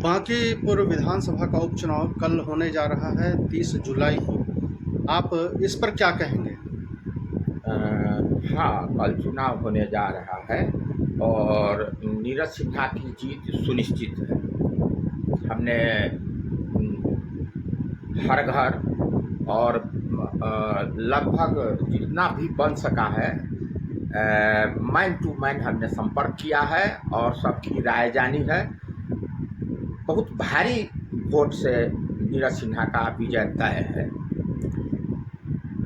बांकीपुर विधानसभा का उपचुनाव कल होने जा रहा है 30 जुलाई को। आप इस पर क्या कहेंगे? अ, हाँ, कल चुनाव होने जा रहा है और नीरज सिन्हा की जीत सुनिश्चित है। हमने हर घर और लगभग जितना भी बन सका है मैन टू मैन हमने संपर्क किया है और सबकी राय जानी है। बहुत भारी वोट से नीरज सिन्हा का विजय तय है।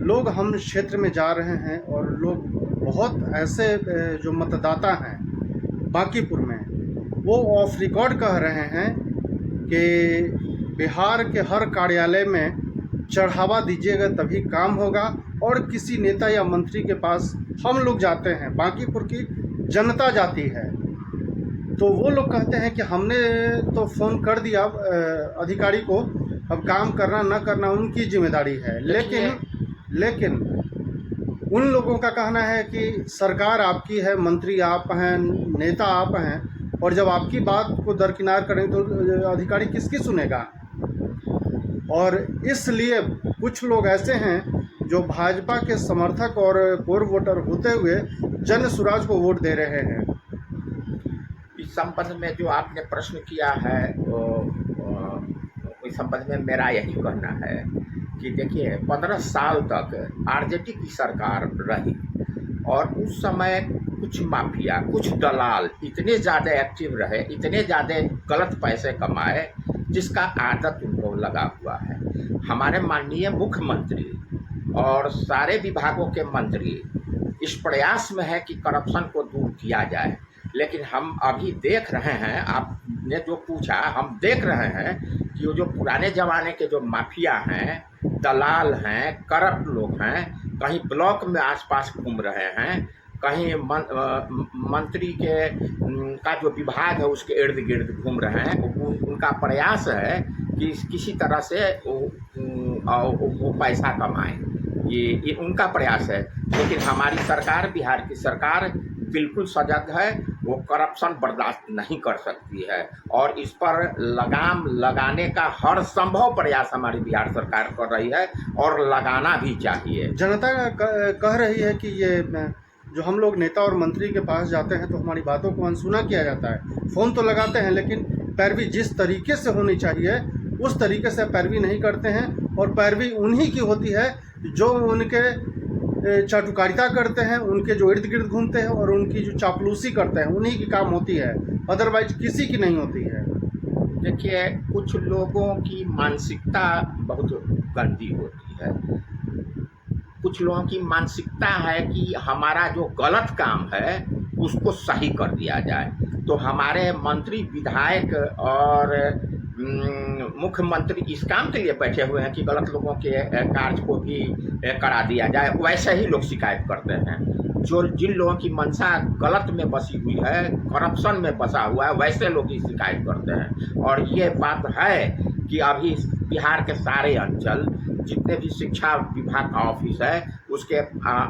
लोग हम क्षेत्र में जा रहे हैं और लोग बहुत ऐसे जो मतदाता हैं बांकीपुर में, वो ऑफ रिकॉर्ड कह रहे हैं कि बिहार के हर कार्यालय में चढ़ावा दीजिएगा तभी काम होगा, और किसी नेता या मंत्री के पास हम लोग जाते हैं, बांकीपुर की जनता जाती है, तो वो लोग कहते हैं कि हमने तो फ़ोन कर दिया अधिकारी को, अब काम करना ना करना उनकी जिम्मेदारी है। लेकिन उन लोगों का कहना है कि सरकार आपकी है, मंत्री आप हैं, नेता आप हैं, और जब आपकी बात को दरकिनार करें तो अधिकारी किसकी सुनेगा। और इसलिए कुछ लोग ऐसे हैं जो भाजपा के समर्थक और कोर वोटर होते हुए जन सुराज को वोट दे रहे हैं। इस संबंध में जो आपने प्रश्न किया है इस संबंध में मेरा यही कहना है कि देखिए 15 साल तक आरजेडी की सरकार रही और उस समय कुछ माफिया, कुछ दलाल इतने ज़्यादा एक्टिव रहे, इतने ज़्यादा गलत पैसे कमाए, जिसका आदत उनको लगा हुआ है। हमारे माननीय मुख्यमंत्री और सारे विभागों के मंत्री इस प्रयास में है कि करप्शन को दूर किया जाए, लेकिन हम अभी देख रहे हैं, आपने जो पूछा, हम देख रहे हैं कि वो जो पुराने ज़माने के जो माफिया हैं, दलाल हैं, करप्ट लोग हैं, कहीं ब्लॉक में आसपास घूम रहे हैं, कहीं मंत्री के का जो विभाग है उसके इर्द गिर्द घूम रहे हैं। उनका प्रयास है कि किसी तरह से वो पैसा कमाएं, ये उनका प्रयास है। लेकिन हमारी सरकार, बिहार की सरकार बिल्कुल सजग है, वो करप्शन बर्दाश्त नहीं कर सकती है और इस पर लगाम लगाने का हर संभव प्रयास हमारी बिहार सरकार कर रही है और लगाना भी चाहिए। जनता कह रही है कि ये जो हम लोग नेता और मंत्री के पास जाते हैं तो हमारी बातों को अनसुना किया जाता है। फ़ोन तो लगाते हैं लेकिन पैरवी जिस तरीके से होनी चाहिए उस तरीके से पैरवी नहीं करते हैं, और पैरवी उन्हीं की होती है जो उनके चाटुकारिता करते हैं, उनके जो इर्द गिर्द घूमते हैं और उनकी जो चापलूसी करते हैं, उन्हीं की काम होती है, अदरवाइज किसी की नहीं होती है। देखिए, कुछ लोगों की मानसिकता बहुत गंदी होती है। कुछ लोगों की मानसिकता है कि हमारा जो गलत काम है उसको सही कर दिया जाए। तो हमारे मंत्री, विधायक और मुख्यमंत्री इस काम के लिए बैठे हुए हैं कि गलत लोगों के कार्य को भी करा दिया जाए। वैसे ही लोग शिकायत करते हैं। जो जिन लोगों की मंशा गलत में बसी हुई है, करप्शन में बसा हुआ है, वैसे लोग ही शिकायत करते हैं। और ये बात है कि अभी बिहार के सारे अंचल, जितने भी शिक्षा विभाग का ऑफिस है, उसके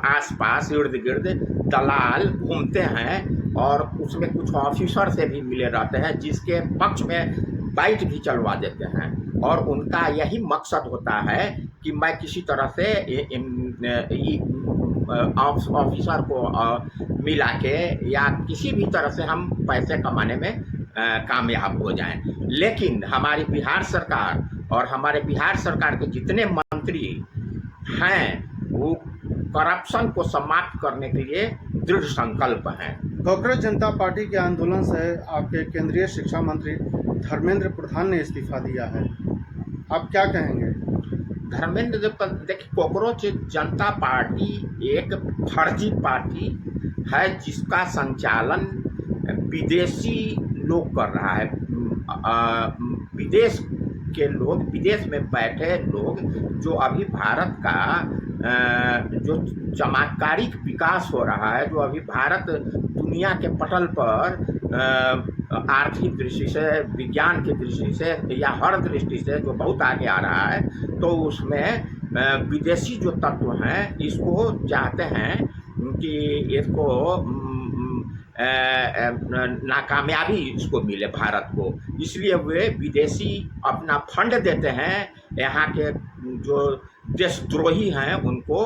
आसपास इर्द गिर्द दलाल घूमते हैं और उसमें कुछ ऑफिसर से भी मिले रहते हैं, जिसके पक्ष में बाइट भी चलवा देते हैं। और उनका यही मकसद होता है कि मैं किसी तरह से ऑफिसर को मिला के या किसी भी तरह से हम पैसे कमाने में कामयाब हो जाएं। लेकिन हमारी बिहार सरकार और हमारे बिहार सरकार के जितने मंत्री हैं वो करप्शन को समाप्त करने के लिए दृढ़ संकल्प हैं। कांग्रेस जनता पार्टी के आंदोलन से आपके केंद्रीय शिक्षा मंत्री धर्मेंद्र प्रधान ने इस्तीफा दिया है, आप क्या कहेंगे? धर्मेंद्र, देखिए, कांग्रेस जनता पार्टी एक फर्जी पार्टी है जिसका संचालन विदेशी लोग कर रहा है। विदेश के लोग, विदेश में बैठे लोग जो अभी भारत का जो चमत्कारिक विकास हो रहा है, जो अभी भारत दुनिया के पटल पर आर्थिक दृष्टि से, विज्ञान की दृष्टि से या हर दृष्टि से जो बहुत आगे आ रहा है, तो उसमें विदेशी जो तत्व हैं इसको चाहते हैं कि इसको नाकामयाबी इसको मिले भारत को, इसलिए वे विदेशी अपना फंड देते हैं यहाँ के जो देशद्रोही हैं उनको।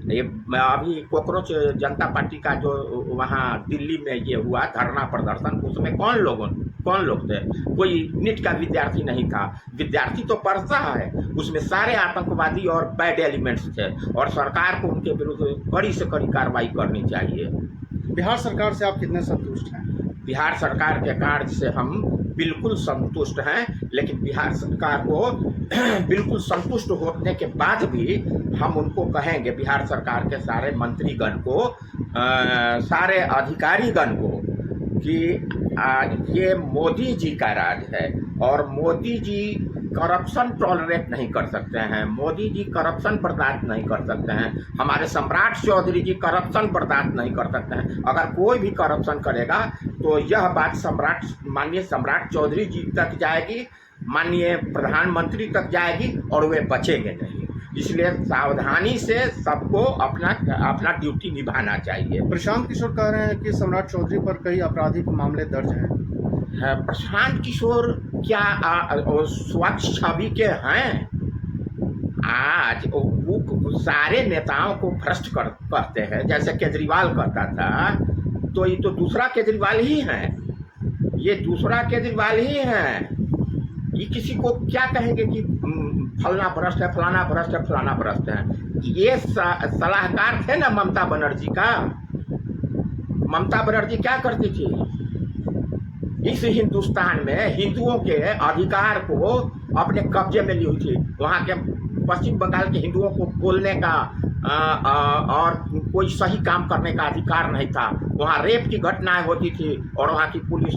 ये अभी कॉकरोच जनता पार्टी का जो वहाँ दिल्ली में ये हुआ धरना प्रदर्शन, उसमें कौन लोग थे? कोई नीट का विद्यार्थी नहीं था। विद्यार्थी तो पढ़ता है, उसमें सारे आतंकवादी और बैड एलिमेंट्स थे, और सरकार को उनके विरुद्ध कड़ी से कड़ी कार्रवाई करनी चाहिए। बिहार सरकार से आप कितने संतुष्ट हैं? बिहार सरकार के कार्य से हम बिल्कुल संतुष्ट हैं, लेकिन बिहार सरकार को बिल्कुल संतुष्ट होने के बाद भी हम उनको कहेंगे, बिहार सरकार के सारे मंत्रीगण को, सारे अधिकारीगण को, कि ये मोदी जी का राज है और मोदी जी करप्शन टॉलरेट नहीं कर सकते हैं, मोदी जी करप्शन बर्दाश्त नहीं कर सकते हैं, हमारे सम्राट चौधरी जी करप्शन बर्दाश्त नहीं कर सकते हैं। अगर कोई भी करप्शन करेगा तो यह बात माननीय सम्राट चौधरी जी तक जाएगी, माननीय प्रधानमंत्री तक जाएगी, और वे बचेंगे नहीं। इसलिए सावधानी से सबको अपना ड्यूटी निभाना चाहिए। प्रशांत किशोर कह रहे हैं कि सम्राट चौधरी पर कई आपराधिक मामले दर्ज हैं। प्रशांत किशोर क्या स्वच्छ छवि के हैं? आज वो सारे नेताओं को भ्रष्ट कहते हैं, जैसे केजरीवाल कहता था, तो ये तो दूसरा केजरीवाल ही है, ये दूसरा केजरीवाल ही है। ये किसी को क्या कहेंगे कि फलना भ्रष्ट है, फलाना भ्रष्ट है, फलाना भ्रष्ट है। ये सलाहकार थे ना ममता बनर्जी का। ममता बनर्जी क्या करती थी? इस हिंदुस्तान में हिंदुओं के अधिकार को अपने कब्जे में ली हुई थी। वहाँ के पश्चिम बंगाल के हिंदुओं को बोलने का और कोई सही काम करने का अधिकार नहीं था। वहाँ रेप की घटनाएं होती थी और वहाँ की पुलिस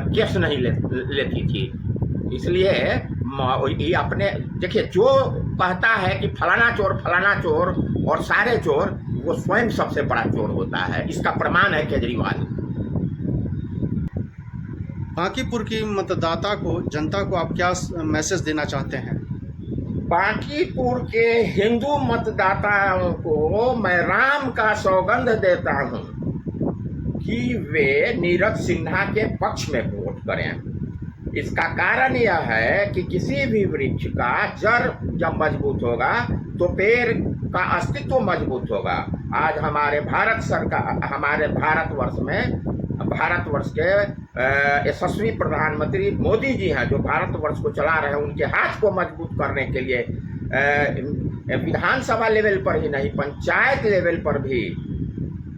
केस नहीं लेती थी। इसलिए ये अपने देखिए, जो कहता है कि फलाना चोर और सारे चोर, वो स्वयं सबसे बड़ा चोर होता है। इसका प्रमाण है केजरीवाल। बांकीपुर की जनता को आप क्या मैसेज देना चाहते हैं? बांकीपुर के हिंदू मतदाताओं को मैं राम का सौगंध देता हूं कि वे नीरज सिन्हा के पक्ष में वोट करें। इसका कारण यह है कि किसी भी वृक्ष का जड़ जब मजबूत होगा तो पेड़ का अस्तित्व मजबूत होगा। आज हमारे भारतवर्ष के यशस्वी प्रधानमंत्री मोदी जी हैं, जो भारतवर्ष को चला रहे हैं। उनके हाथ को मजबूत करने के लिए विधानसभा लेवल पर ही नहीं, पंचायत लेवल पर भी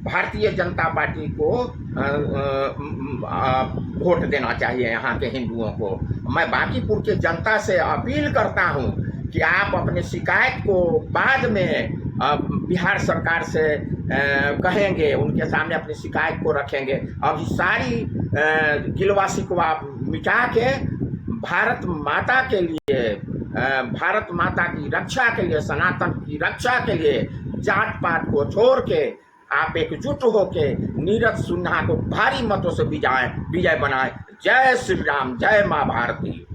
भारतीय जनता पार्टी को वोट देना चाहिए यहाँ के हिंदुओं को। मैं बांकीपुर के जनता से अपील करता हूँ कि आप अपने शिकायत को बाद में बिहार सरकार से कहेंगे, उनके सामने अपनी शिकायत को रखेंगे। अब सारी गिलवासी को आप मिटा के भारत माता के लिए, भारत माता की रक्षा के लिए, सनातन की रक्षा के लिए जात पात को छोड़ के आप एकजुट होके नीरज सिन्हा को भारी मतों से विजय बनाए। जय श्री राम, जय माँ भारती।